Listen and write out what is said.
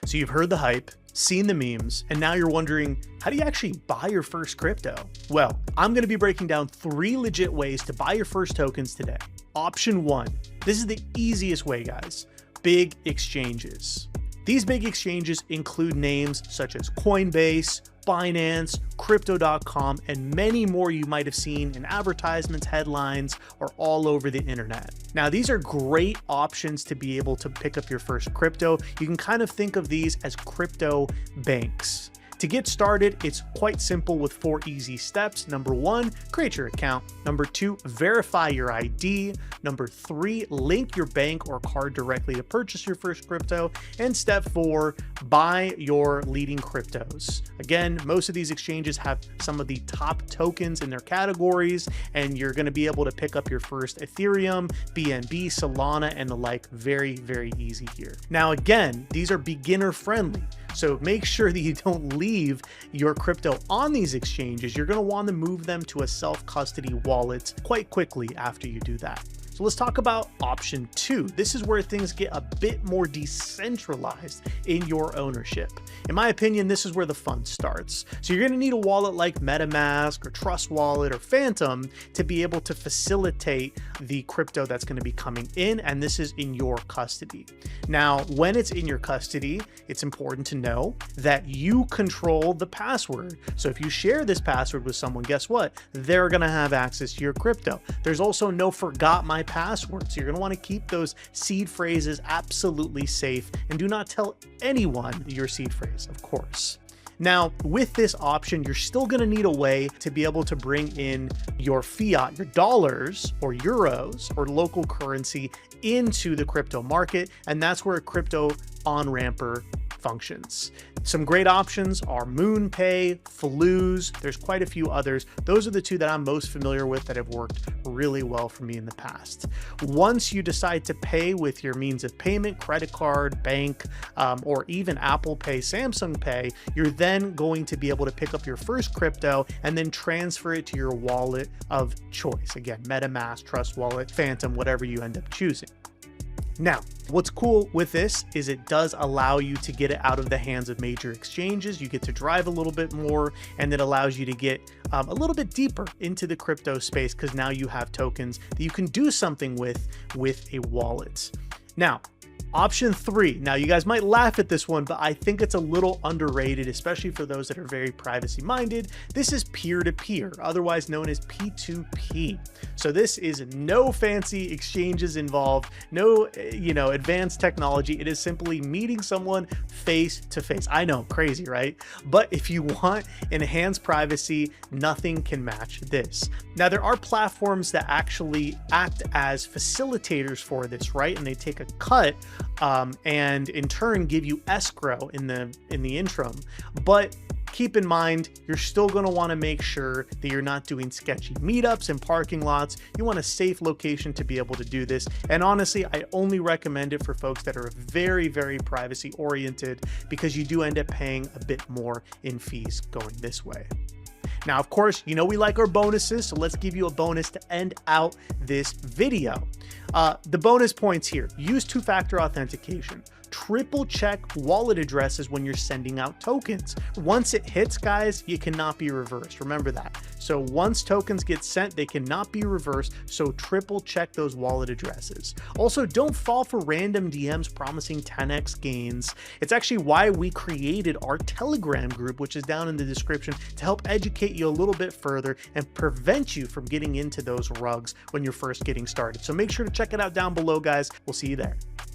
So you've heard the hype, seen the memes, and now you're wondering, how do you actually buy your first crypto? Well, I'm going to be breaking down 3 legit ways to buy your first tokens today. Option 1. This is the easiest way, guys. Big exchanges. These big exchanges include names such as Coinbase, Binance, Crypto.com, and many more you might have seen in advertisements, headlines, or all over the internet. Now, these are great options to be able to pick up your first crypto. You can kind of think of these as crypto banks. To get started, it's quite simple with 4 easy steps. Number 1, create your account. Number 2, verify your ID. Number 3, link your bank or card directly to purchase your first crypto. And step 4, buy your leading cryptos. Again, most of these exchanges have some of the top tokens in their categories, and you're going to be able to pick up your first Ethereum, BNB, Solana, and the like. Very, very easy here. Now, again, these are beginner friendly. So make sure that you don't leave your crypto on these exchanges. You're going to want to move them to a self-custody wallet quite quickly after you do that. So let's talk about option 2. This is where things get a bit more decentralized in your ownership. In my opinion, this is where the fun starts. So you're going to need a wallet like MetaMask or Trust Wallet or Phantom to be able to facilitate the crypto that's going to be coming in, and this is in your custody. Now, when it's in your custody, it's important to know that you control the password. So if you share this password with someone, guess what? They're going to have access to your crypto. There's also no forgot my password. So you're going to want to keep those seed phrases absolutely safe, and do not tell anyone your seed phrase, of course. Now, with this option, you're still going to need a way to be able to bring in your fiat, your dollars or euros or local currency into the crypto market. And that's where a crypto on-ramper functions. Some great options are Moonpay, Flooz. There's quite a few others. Those are the 2 that I'm most familiar with that have worked really well for me in the past. Once you decide to pay with your means of payment, credit card, bank, or even Apple Pay, Samsung Pay, you're then going to be able to pick up your first crypto and then transfer it to your wallet of choice. Again, MetaMask, Trust Wallet, Phantom, whatever you end up choosing. Now, what's cool with this is it does allow you to get it out of the hands of major exchanges. You get to drive a little bit more, and it allows you to get a little bit deeper into the crypto space because now you have tokens that you can do something with a wallet. Now, option 3. Now, you guys might laugh at this one, but I think it's a little underrated, especially for those that are very privacy minded. This is peer-to-peer, otherwise known as P2P. So this is no fancy exchanges involved, no, advanced technology. It is simply meeting someone face to face. I know, crazy, right? But if you want enhanced privacy, nothing can match this. Now, there are platforms that actually act as facilitators for this, right? And they take a cut and in turn give you escrow in the interim. But keep in mind, you're still going to want to make sure that you're not doing sketchy meetups and parking lots. You want a safe location to be able to do this. And honestly, I only recommend it for folks that are very, very privacy oriented, because you do end up paying a bit more in fees going this way. Now, of course, we like our bonuses, so let's give you a bonus to end out this video. The bonus points here: use 2-factor authentication. Triple check wallet addresses when you're sending out tokens. Once it hits, guys, it cannot be reversed. Remember that. So once tokens get sent, they cannot be reversed. So triple check those wallet addresses. Also, don't fall for random DMs promising 10x gains. It's actually why we created our Telegram group, which is down in the description, to help educate you a little bit further and prevent you from getting into those rugs when you're first getting started. So make sure to check it out down below, guys. We'll see you there.